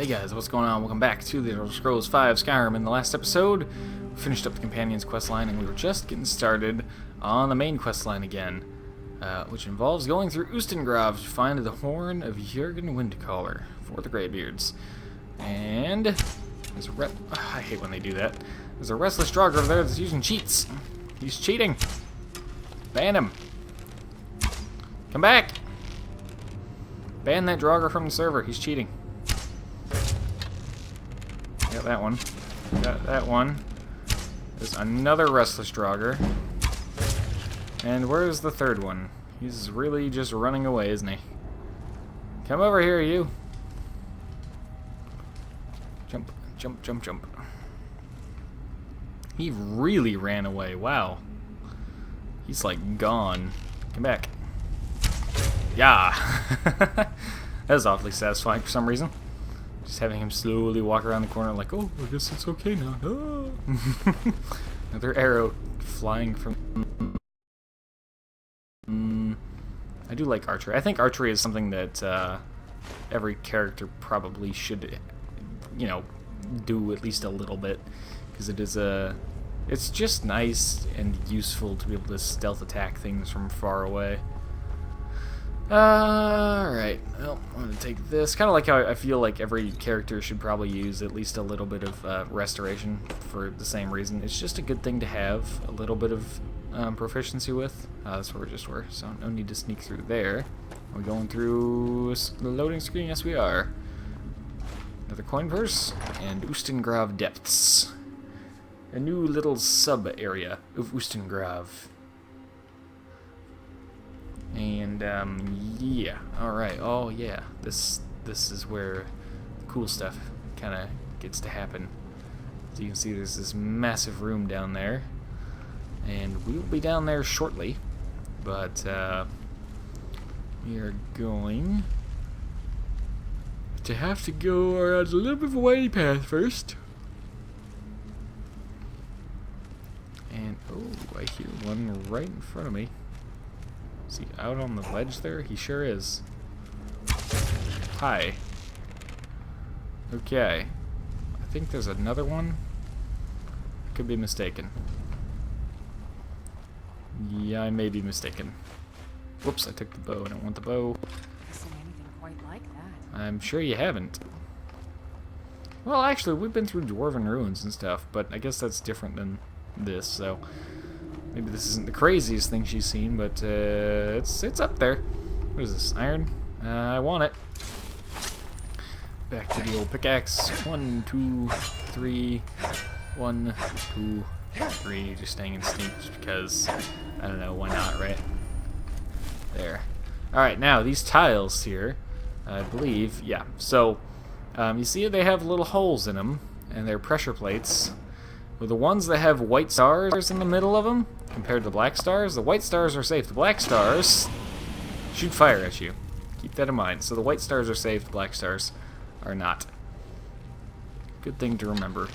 Hey guys, what's going on? Welcome back to the Elder Scrolls V Skyrim. In the last episode, we finished up the Companions questline, and we were just getting started on the main questline again, which involves going through Ustengrav to find the Horn of Jurgen Windcaller for the Greybeards. And there's a I hate when they do that. There's a restless Draugr over there that's using cheats. He's cheating. Ban him. Come back. Ban that Draugr from the server. He's cheating. Got that one. Got that one. There's another restless Draugr. And where's the third one? He's really just running away, isn't he? Come over here, you. Jump, jump, jump, jump. He really ran away. Wow. He's like gone. Come back. Yeah. That was awfully satisfying for some reason. Just having him slowly walk around the corner like, oh, I guess it's okay now. Oh. Another arrow flying from... I do like archery. I think archery is something that every character probably should, you know, do at least a little bit. Because it is it's just nice and useful to be able to stealth attack things from far away. Alright, well, I'm going to take this. Kind of like how I feel like every character should probably use at least a little bit of restoration for the same reason. It's just a good thing to have a little bit of proficiency with. That's where we just were, so no need to sneak through there. Are we going through the loading screen? Yes, we are. Another coin purse, and Ustengrav Depths. A new little sub-area of Ustengrav. And, yeah, alright, oh yeah, this is where the cool stuff kind of gets to happen. So you can see there's this massive room down there, and we will be down there shortly, but, we are going to have to go around a little bit of a windy path first. And, oh, I hear one right in front of me. Is he out on the ledge there? He sure is. Hi. Okay. I think there's another one. I could be mistaken. Yeah, I may be mistaken. Whoops, I took the bow. I don't want the bow. I've seen anything quite like that. I'm sure you haven't. Well, actually, we've been through Dwarven ruins and stuff, but I guess that's different than this, so... Maybe this isn't the craziest thing she's seen, but it's up there. What is this? Iron? I want it. Back to the old pickaxe. 1, 2, 3. 1, 2, 3. Just staying in sneak just because, I don't know, why not, right? There. Alright, now these tiles here, I believe, yeah. So, you see they have little holes in them, and they're pressure plates. Well, the ones that have white stars in the middle of them, compared to black stars, the white stars are safe. The black stars shoot fire at you. Keep that in mind. So the white stars are safe, the black stars are not. Good thing to remember.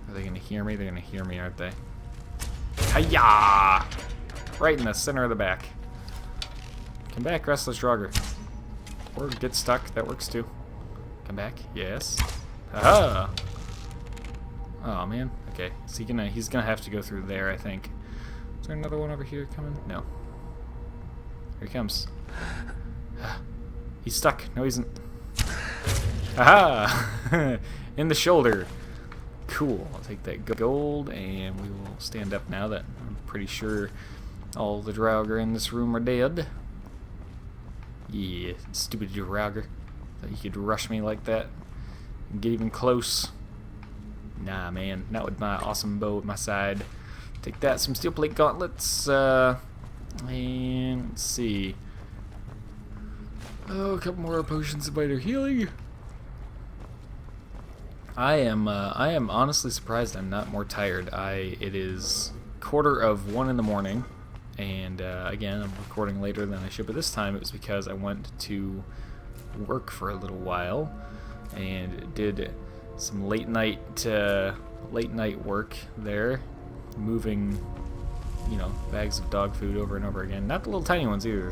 Are they going to hear me? They're going to hear me, aren't they? Hiya! Right in the center of the back. Come back, restless Draugr. Or get stuck. That works too. Come back. Yes. Aha! Oh man. Okay. Is he gonna? He's gonna have to go through there, I think. Is there another one over here coming? No. Here he comes. He's stuck. No, he isn't. Aha! In the shoulder. Cool. I'll take that gold, and we will stand up now that I'm pretty sure all the Draugr in this room are dead. Yeah, stupid Draugr. Thought you could rush me like that and get even close. Nah, man, not with my awesome bow at my side. Take that, some steel plate gauntlets, and let's see. Oh, a couple more potions of vital healing. I am honestly surprised I'm not more tired. It is 1:45 in the morning, and again, I'm recording later than I should, but this time it was because I went to work for a little while and did some late night work there, moving, you know, bags of dog food over and over again. Not the little tiny ones either.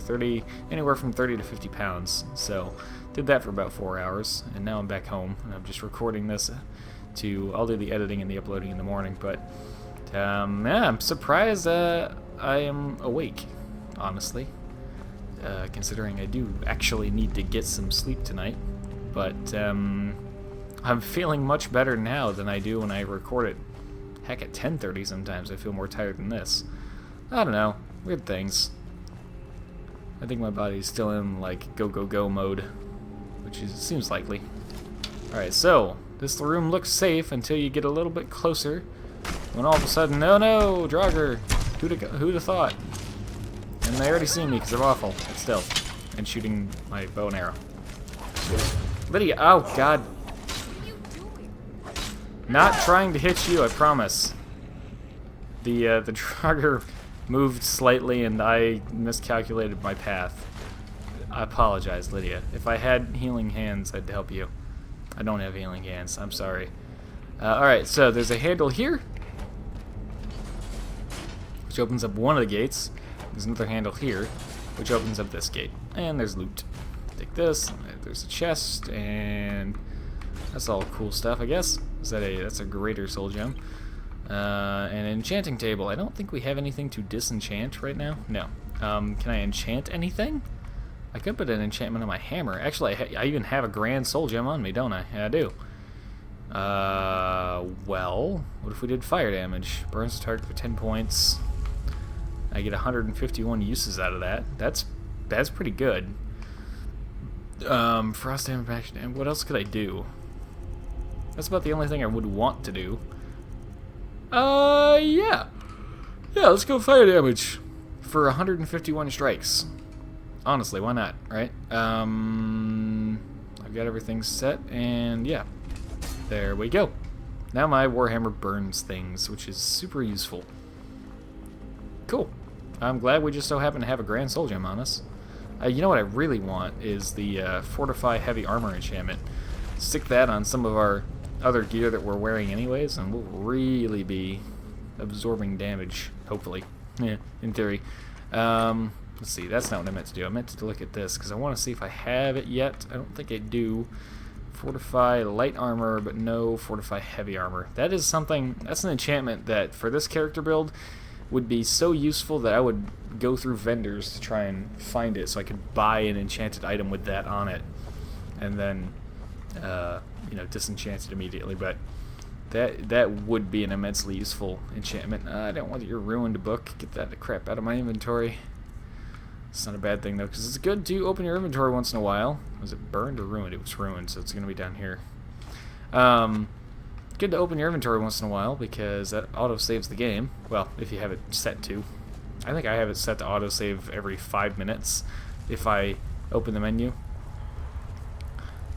Anywhere from 30 to 50 pounds. So Did that for about 4 hours, and now I'm back home, and I'm just recording this I'll do the editing and the uploading in the morning, but yeah, I'm surprised I am awake, honestly, considering I do actually need to get some sleep tonight, but I'm feeling much better now than I do when I record it. Heck, at 10:30 sometimes I feel more tired than this. I don't know, weird things. I think my body's still in, like, go mode, which seems likely. Alright, so this room looks safe until you get a little bit closer, when all of a sudden, oh no, Draugr, who'd have thought? And they already see me because I'm awful at stealth and shooting my bow and arrow. Lydia, oh god. Not trying to hit you, I promise. The Draugr moved slightly and I miscalculated my path. I apologize, Lydia. If I had healing hands, I'd help you. I don't have healing hands. I'm sorry. Alright, so there's a handle here, which opens up one of the gates. There's another handle here, which opens up this gate. And there's loot. Take this. There's a chest, and that's all cool stuff, I guess. That's a greater soul gem. An enchanting table. I don't think we have anything to disenchant right now. No. Can I enchant anything? I could put an enchantment on my hammer. Actually, I even have a grand soul gem on me, don't I? Yeah, I do. Well, what if we did fire damage? Burns the target for 10 points. I get 151 uses out of that. That's pretty good. Frost damage, action, and what else could I do? That's about the only thing I would want to do. Yeah. Yeah, let's go fire damage for 151 strikes. Honestly, why not, right? I've got everything set, and yeah. There we go. Now my Warhammer burns things, which is super useful. Cool. I'm glad we just so happen to have a Grand Soul Gem on us. You know what I really want is the Fortify Heavy Armor enchantment. Stick that on some of our other gear that we're wearing anyways, and we'll really be absorbing damage, hopefully. Yeah, in theory. Let's see, that's not what I meant to do. I meant to look at this, because I want to see if I have it yet. I don't think I do. Fortify Light Armor, but no Fortify Heavy Armor. That is something, that's an enchantment that, for this character build, would be so useful that I would go through vendors to try and find it, so I could buy an enchanted item with that on it, and then, you know, disenchant it immediately, but that would be an immensely useful enchantment. I don't want your ruined book. Get that crap out of my inventory. It's not a bad thing, though, because it's good to open your inventory once in a while. Was it burned or ruined? It was ruined, so it's going to be down here. Good to open your inventory once in a while, because that auto-saves the game. Well, if you have it set to. I think I have it set to auto-save every 5 minutes if I open the menu.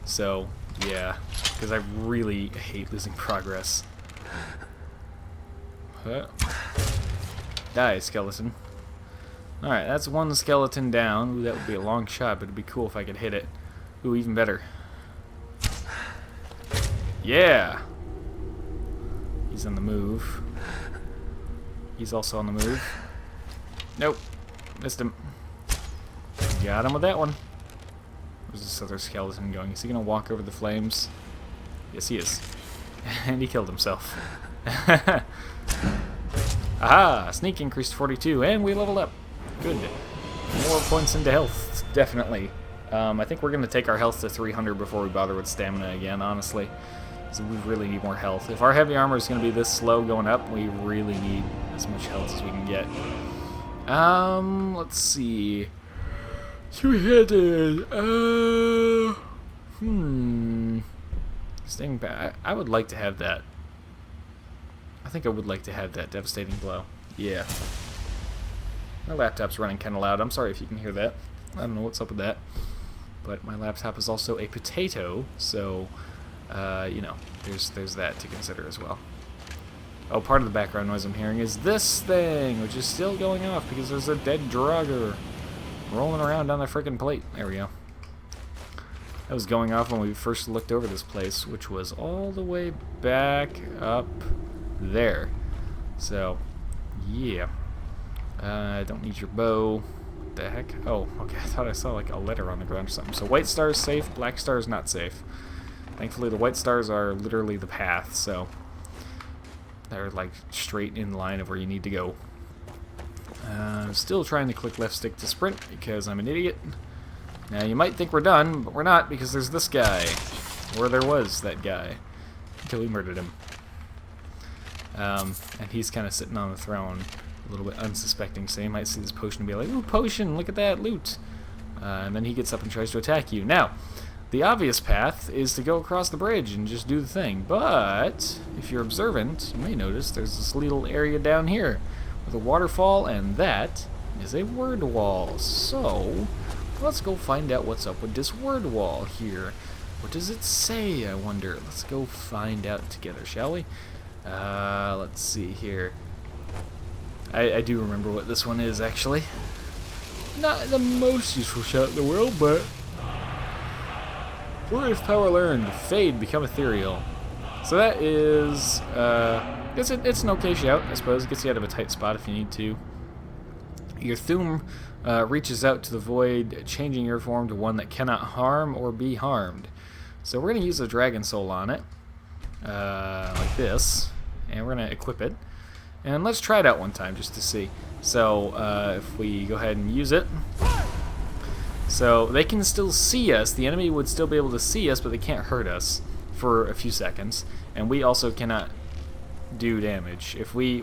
So, yeah, because I really hate losing progress. Die, skeleton. Alright, that's one skeleton down. Ooh, that would be a long shot, but it'd be cool if I could hit it. Ooh, even better. Yeah! He's on the move. He's also on the move. Nope. Missed him. Got him with that one. Where's this other skeleton going? Is he going to walk over the flames? Yes, he is. And he killed himself. Aha! Sneak increased 42, and we leveled up. Good. More points into health, definitely. I think we're going to take our health to 300 before we bother with stamina again, honestly. So we really need more health. If our heavy armor is going to be this slow going up, we really need as much health as we can get. Let's see. Two-headed. Staying back. I would like to have that. I think I would like to have that devastating blow. Yeah. My laptop's running kind of loud. I'm sorry if you can hear that. I don't know what's up with that. But my laptop is also a potato, so, you know, there's that to consider as well. Oh, part of the background noise I'm hearing is this thing, which is still going off because there's a dead Draugr rolling around on the frickin' plate. There we go. That was going off when we first looked over this place, which was all the way back up there. So, yeah. I don't need your bow. the heck? Oh, okay. I thought I saw like a letter on the ground or something. So white star is safe, black star is not safe. Thankfully, the white stars are literally the path, so they're like straight in line of where you need to go. I'm still trying to click left stick to sprint because I'm an idiot. Now, you might think we're done, but we're not because there's this guy. Or there was that guy. Until we murdered him. And he's kind of sitting on the throne, a little bit unsuspecting, so you might see this potion and be like, ooh, potion, look at that, loot. And then he gets up and tries to attack you. Now, the obvious path is to go across the bridge and just do the thing, but if you're observant, you may notice there's this little area down here with a waterfall, and that is a word wall. So, let's go find out what's up with this word wall here. What does it say, I wonder? Let's go find out together, shall we? Let's see here. I do remember what this one is, actually. Not the most useful shout in the world, but... Word of power learned. Fade, become ethereal. So that is... it's an okay shout, I suppose. It gets you out of a tight spot if you need to. Your Thum reaches out to the void, changing your form to one that cannot harm or be harmed. So we're going to use a dragon soul on it. Like this. And we're going to equip it. And let's try it out one time just to see. So if we go ahead and use it. So they can still see us. The enemy would still be able to see us, but they can't hurt us for a few seconds. And we also cannot do damage. If we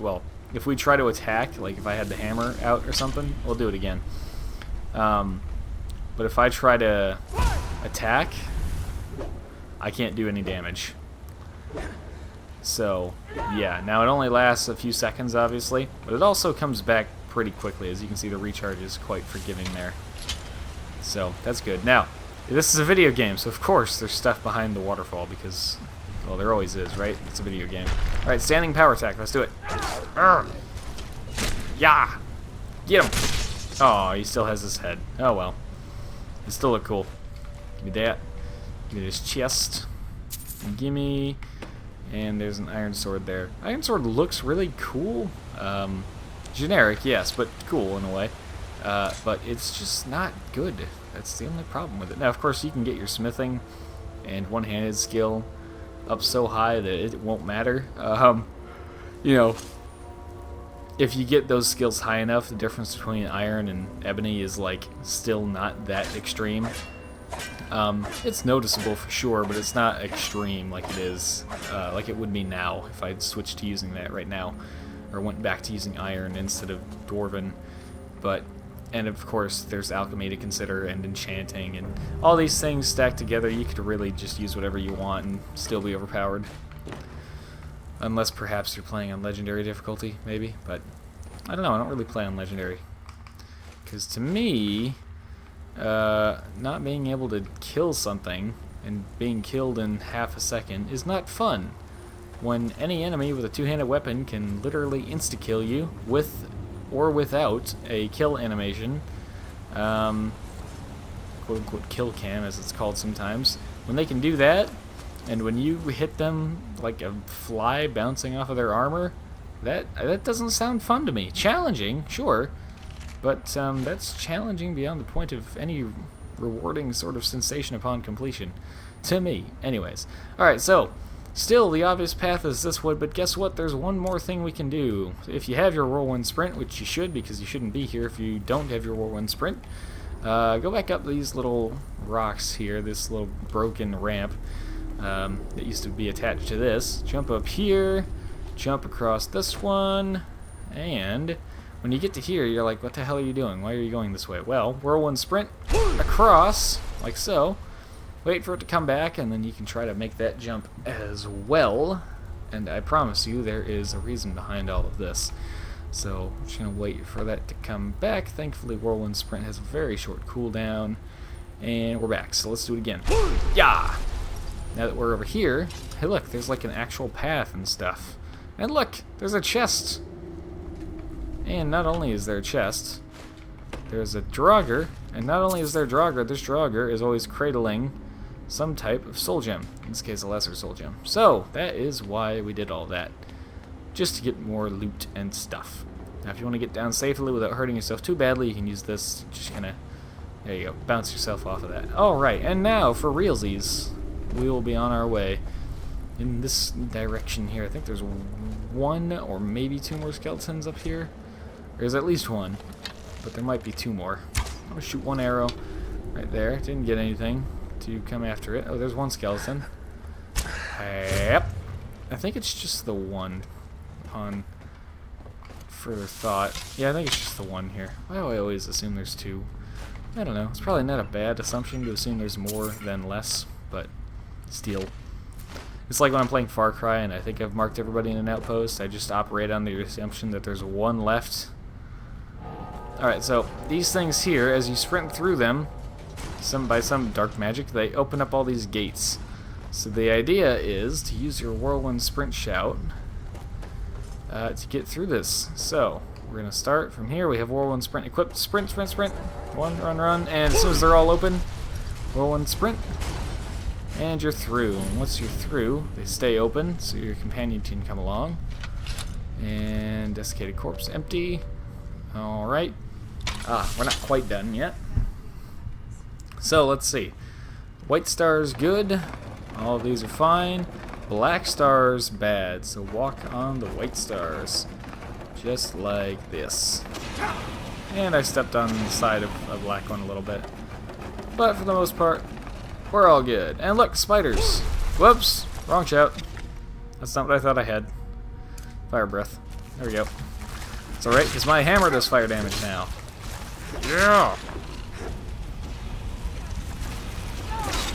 try to attack, like if I had the hammer out or something, we'll do it again. But if I try to attack, I can't do any damage. So, yeah. Now, it only lasts a few seconds, obviously, but it also comes back pretty quickly. As you can see, the recharge is quite forgiving there. So, that's good. Now, this is a video game, so of course there's stuff behind the waterfall because, well, there always is, right? It's a video game. Alright, standing power attack. Let's do it. Urgh. Yeah! Get him! Oh, he still has his head. Oh, well. It still look cool. Give me that. Give me this chest. Gimme. And there's an iron sword there. Iron sword looks really cool. Generic, yes, but cool in a way. But it's just not good. That's the only problem with it. Now, of course, you can get your smithing and one-handed skill up so high that it won't matter. You know, if you get those skills high enough, the difference between iron and ebony is, like, still not that extreme. It's noticeable for sure, but it's not extreme like it is, like it would be now if I'd switched to using that right now, or went back to using iron instead of dwarven. But, and of course, there's alchemy to consider and enchanting and all these things stacked together. You could really just use whatever you want and still be overpowered, unless perhaps you're playing on legendary difficulty, maybe. But I don't know. I don't really play on legendary because to me, not being able to kill something and being killed in half a second is not fun when any enemy with a two-handed weapon can literally insta-kill you with or without a kill animation, quote-unquote kill cam as it's called sometimes. When they can do that, and when you hit them like a fly bouncing off of their armor, that doesn't sound fun to me. Challenging, sure, but that's challenging beyond the point of any rewarding sort of sensation upon completion. To me, anyways. Alright, so, still the obvious path is this way, but guess what? There's one more thing we can do. If you have your whirlwind sprint, which you should because you shouldn't be here if you don't have your whirlwind sprint, go back up these little rocks here, this little broken ramp that used to be attached to this. Jump up here, jump across this one, and when you get to here, you're like, what the hell are you doing? Why are you going this way? Well, whirlwind sprint across, like so. Wait for it to come back, and then you can try to make that jump as well. And I promise you, there is a reason behind all of this. So, I'm just going to wait for that to come back. Thankfully, whirlwind sprint has a very short cooldown. And we're back, so let's do it again. Yeah! Now that we're over here, hey look, there's like an actual path and stuff. And look, there's a chest. And not only is there a chest, there's a Draugr, and not only is there Draugr, this Draugr is always cradling some type of soul gem, in this case a lesser soul gem. So, that is why we did all that, just to get more loot and stuff. Now, if you want to get down safely without hurting yourself too badly, you can use this. Just kind of, there you go, bounce yourself off of that. Alright, and now for realsies, we will be on our way in this direction here. I think there's one or maybe two more skeletons up here. There's at least one, but there might be two more. I'm going to shoot one arrow right there. Didn't get anything to come after it. Oh, there's one skeleton. Yep. I think it's just the one upon further thought. Yeah, I think it's just the one here. Why do I always assume there's two? I don't know. It's probably not a bad assumption to assume there's more than less, but still. It's like when I'm playing Far Cry and I think I've marked everybody in an outpost. I just operate on the assumption that there's one left. Alright, so these things here, as you sprint through them, by some dark magic, they open up all these gates. So the idea is to use your whirlwind sprint shout to get through this. So we're going to start from here. We have whirlwind sprint equipped. Sprint, sprint, sprint. Run. And as soon as they're all open, whirlwind sprint. And you're through. And once you're through, they stay open, so your companion can come along. And desiccated corpse empty. Alright. We're not quite done yet. So let's see. White star's good. All of these are fine. Black star's bad. So walk on the white stars. Just like this. And I stepped on the side of a black one a little bit. But for the most part, we're all good. And look, spiders. Whoops. Wrong shout. That's not what I thought I had. Fire breath. There we go. It's alright, because my hammer does fire damage now. Yeah!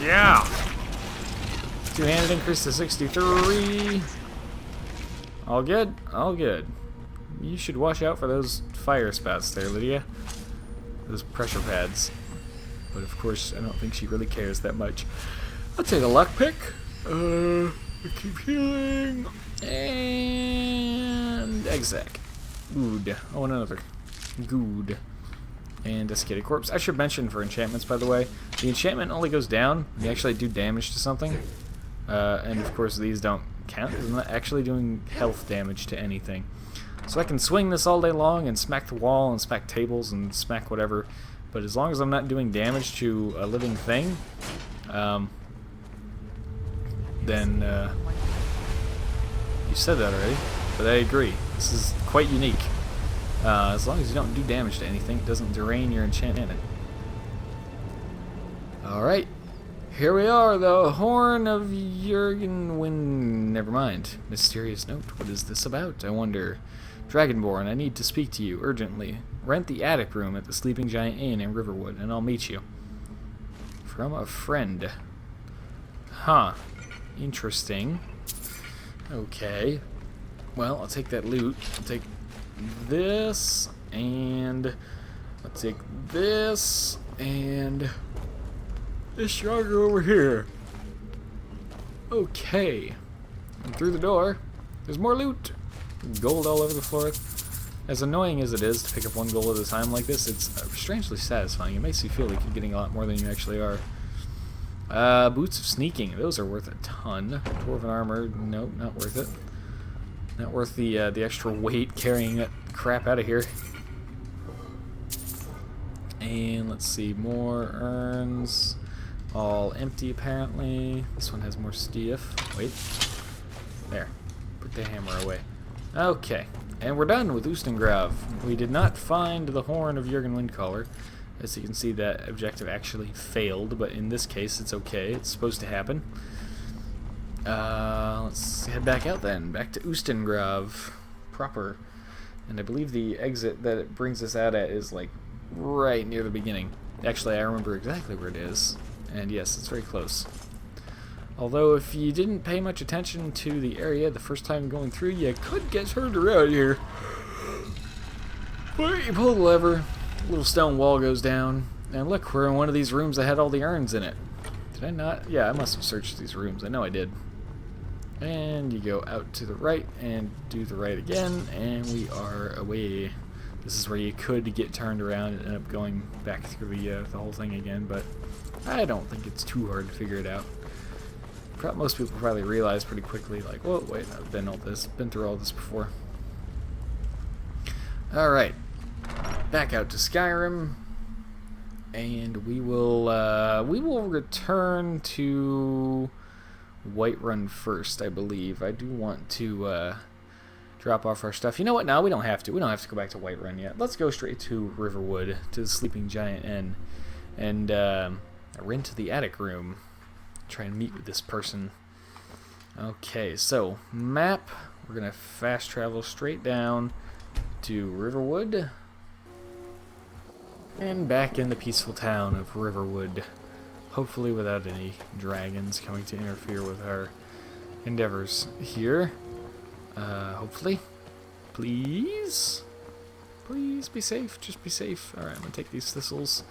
Yeah! Two-handed increase to 63. All good? All good. You should watch out for those fire spouts there, Lydia. Those pressure pads. But of course, I don't think she really cares that much. I'll take a luck pick. Keep healing. And exec. Good. Oh, and another. Good. And desiccated corpse. I should mention for enchantments, by the way, the enchantment only goes down when you actually do damage to something. And of course, these don't count because I'm not actually doing health damage to anything. So I can swing this all day long and smack the wall and smack tables and smack whatever. But as long as I'm not doing damage to a living thing, then you said that already, but I agree. This is quite unique. As long as you don't do damage to anything, it doesn't drain your enchantment. Alright, here we are, the Horn of Jurgenwind. Never mind. Mysterious note. What is this about, I wonder? Dragonborn, I need to speak to you urgently. Rent the attic room at the Sleeping Giant Inn in Riverwood, and I'll meet you. From a friend. Huh. Interesting. Okay. Well, I'll take that loot. I'll take this, and I'll take this, and this sugar over here. Okay. And through the door, there's more loot. Gold all over the floor. As annoying as it is to pick up one gold at a time like this, it's strangely satisfying. It makes you feel like you're getting a lot more than you actually are. Boots of sneaking. Those are worth a ton. Dwarven armor. Nope, not worth it. Not worth the extra weight carrying that crap out of here. And let's see, more urns. All empty apparently. This one has more stuff. Wait. There. Put the hammer away. Okay. And we're done with Ustengrav. We did not find the Horn of Jurgen Windcaller. As you can see, that objective actually failed, but in this case it's okay. It's supposed to happen. Let's head back out then. Back to Ustengrav proper. And I believe the exit that it brings us out at is like right near the beginning. Actually, I remember exactly where it is. And yes, it's very close. Although, if you didn't pay much attention to the area the first time going through, you could get turned around here. But you pull the lever, a little stone wall goes down, and look, we're in one of these rooms that had all the urns in it. Did I not? Yeah, I must have searched these rooms. I know I did. And you go out to the right, and do the right again, and we are away. This is where you could get turned around and end up going back through the whole thing again, but I don't think it's too hard to figure it out. Most people probably realize pretty quickly, like, whoa, wait, I've been through all this before. Alright. Back out to Skyrim. And we will return to Whiterun first, I believe. I do want to drop off our stuff. You know what? No, we don't have to. We don't have to go back to Whiterun yet. Let's go straight to Riverwood, to the Sleeping Giant Inn, and rent the attic room. Try and meet with this person. Okay, so map. We're gonna fast travel straight down to Riverwood and back in the peaceful town of Riverwood. Hopefully without any dragons coming to interfere with our endeavors here. Hopefully. Please? Please be safe. Just be safe. Alright, I'm gonna take these thistles.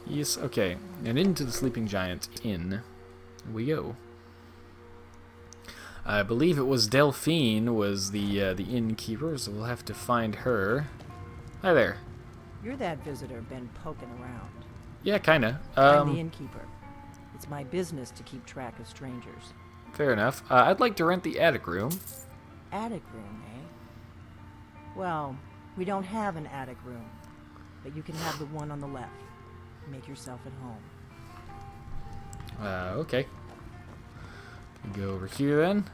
Yes, okay. And into the Sleeping Giant Inn we go. I believe it was Delphine was the innkeeper, so we'll have to find her. Hi there. You're that visitor been poking around. Yeah, kinda. I'm the innkeeper. It's my business to keep track of strangers. Fair enough. I'd like to rent the attic room. Attic room, eh? Well, we don't have an attic room, but you can have the one on the left. Make yourself at home. Okay. We go over here then.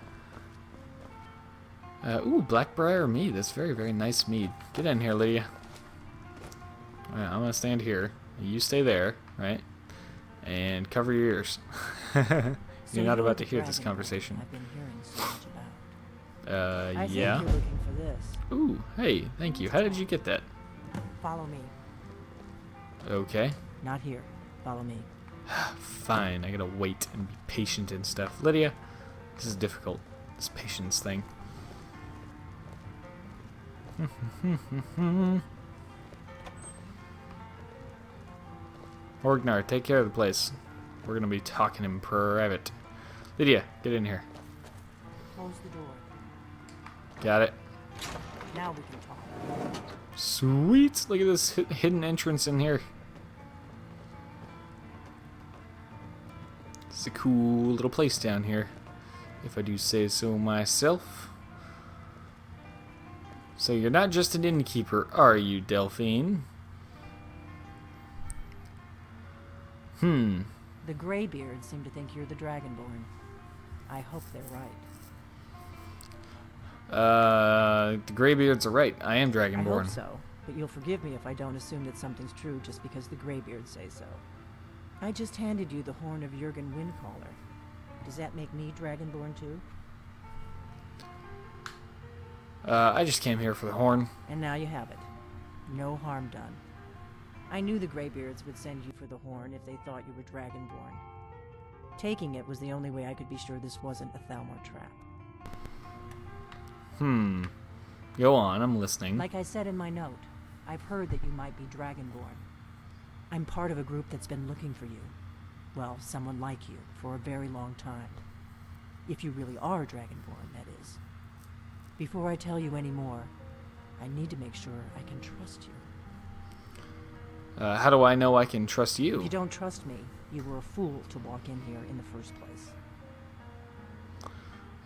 Ooh, Blackbriar mead. That's very, very nice mead. Get in here, Lydia. Alright, I'm gonna stand here. You stay there, right? And cover your ears. You're not about to hear this conversation. I've been hearing so much about. I yeah. think you're looking for this. Ooh, hey, thank you. How did you get that? Follow me. Okay. Not here. Follow me. Fine, I gotta wait and be patient and stuff. Lydia, this is difficult. This patience thing. Orgnar, take care of the place. We're gonna be talking in private. Lydia, get in here. Close the door. Got it. Now we can talk. Sweet! Look at this hidden entrance in here. It's a cool little place down here, if I do say so myself. So you're not just an innkeeper, are you, Delphine? The Greybeards seem to think you're the Dragonborn. I hope they're right. The Greybeards are right. I am I Dragonborn. hope so, but you'll forgive me if I don't assume that something's true just because the Greybeards say so. I just handed you the horn of Jurgen Windcaller. Does that make me Dragonborn too? I just came here for the horn. And now you have it. No harm done. I knew the Greybeards would send you for the horn if they thought you were Dragonborn. Taking it was the only way I could be sure this wasn't a Thalmor trap. Go on, I'm listening. Like I said in my note, I've heard that you might be Dragonborn. I'm part of a group that's been looking for you. Well, someone like you, for a very long time. If you really are Dragonborn, that is. Before I tell you any more, I need to make sure I can trust you. How do I know I can trust you? If you don't trust me, you were a fool to walk in here in the first place.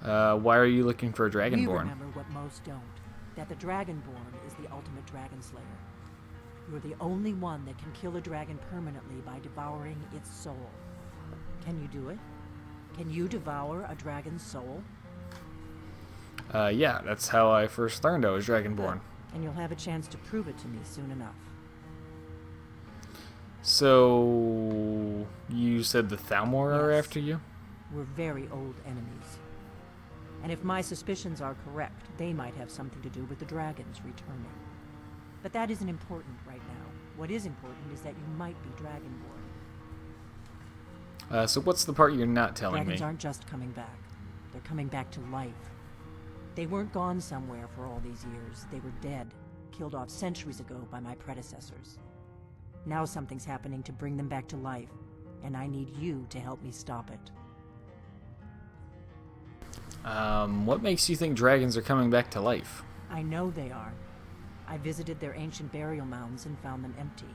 Why are you looking for a Dragonborn? You remember what most don't, that the Dragonborn is the ultimate dragon slayer. You're the only one that can kill a dragon permanently by devouring its soul. Can you do it? Can you devour a dragon's soul? Yeah, that's how I first learned I was Dragonborn. And you'll have a chance to prove it to me soon enough. So, you said the Thalmor are Yes. after you? We're very old enemies. And if my suspicions are correct, they might have something to do with the dragons returning. But that isn't important right now. What is important is that you might be Dragonborn. So what's the part you're not telling Dragons me? aren't just coming back. They're coming back to life. They weren't gone somewhere for all these years. They were dead, killed off centuries ago by my predecessors. Now something's happening to bring them back to life, and I need you to help me stop it. What makes you think dragons are coming back to life? I know they are. I visited their ancient burial mounds and found them empty,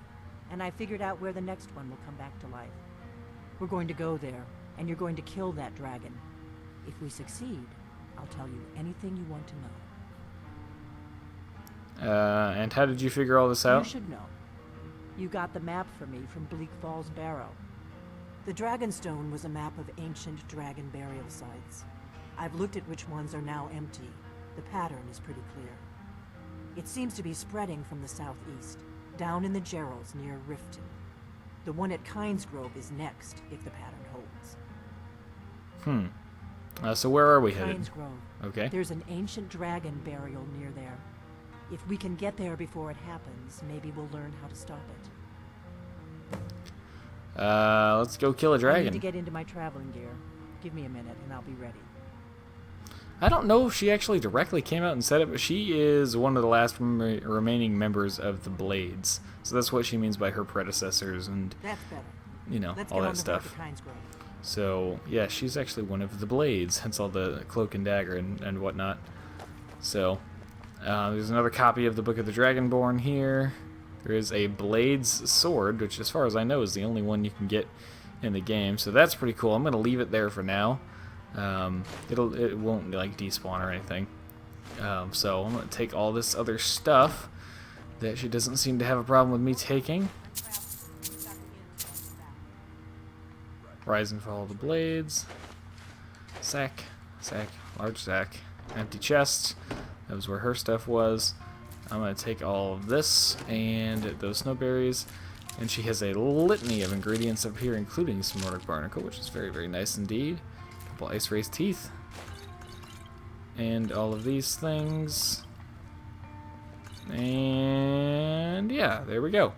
and I figured out where the next one will come back to life. We're going to go there, and you're going to kill that dragon. If we succeed, I'll tell you anything you want to know. And how did you figure all this You out? should know. You got the map for me from Bleak Falls Barrow. The Dragonstone was a map of ancient dragon burial sites. I've looked at which ones are now empty. The pattern is pretty clear. It seems to be spreading from the southeast, down in the Gerals near Riften. The one at Kinesgrove is next, if the pattern holds. So where are we headed? Kinesgrove. Okay. There's an ancient dragon burial near there. If we can get there before it happens, maybe we'll learn how to stop it. Let's go kill a I need dragon. to get into my traveling gear. Give me a minute and I'll be ready. I don't know if she actually directly came out and said it, but she is one of the last remaining members of the Blades. So that's what she means by her predecessors and, That's better. you know, Let's all get that on the stuff. road to Kinesgrove. So, yeah, she's actually one of the Blades, hence all the cloak and dagger and whatnot. So, there's another copy of the Book of the Dragonborn here. There is a Blades sword, which as far as I know is the only one you can get in the game. So that's pretty cool. I'm going to leave it there for now. It won't like despawn or anything. So I'm going to take all this other stuff that she doesn't seem to have a problem with me taking. Rise and Fall of the Blades. Sack, large sack. Empty chest. That was where her stuff was. I'm going to take all of this and those snowberries. And she has a litany of ingredients up here, including some Nordic barnacle, which is very, very nice indeed. A couple ice raised teeth. And all of these things. And yeah, there we go.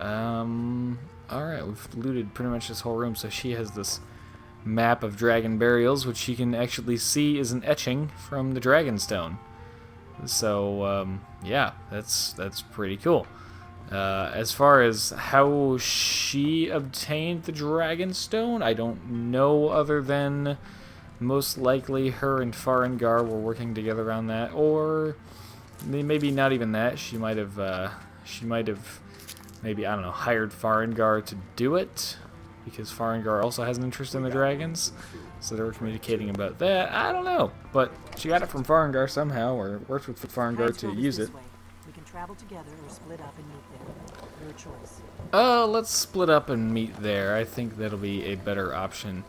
Alright, we've looted pretty much this whole room. So she has this map of dragon burials, which you can actually see is an etching from the Dragonstone. So, yeah, that's pretty cool. As far as how she obtained the Dragonstone, I don't know, other than most likely her and Farengar were working together on that, or maybe not even that. She might have maybe, I don't know, hired Farengar to do it, because Farengar also has an interest in the dragons, so they were communicating about that. I don't know, but she got it from Farengar somehow, or worked with Farengar to Kinesgrove is use this it. way. We can travel together or split up and meet there. Your choice. Let's split up and meet there. I think that'll be a better option.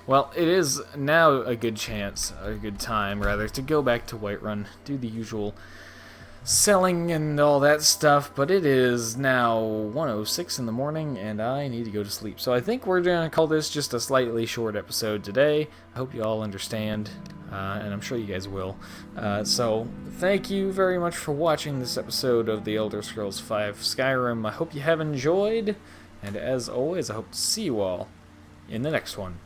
Well, it is now a good chance, or a good time, rather, to go back to Whiterun, do the usual selling and all that stuff, but it is now 1:06 in the morning, and I need to go to sleep. So I think we're going to call this just a slightly short episode today. I hope you all understand, and I'm sure you guys will. So thank you very much for watching this episode of The Elder Scrolls V Skyrim. I hope you have enjoyed, and as always, I hope to see you all in the next one.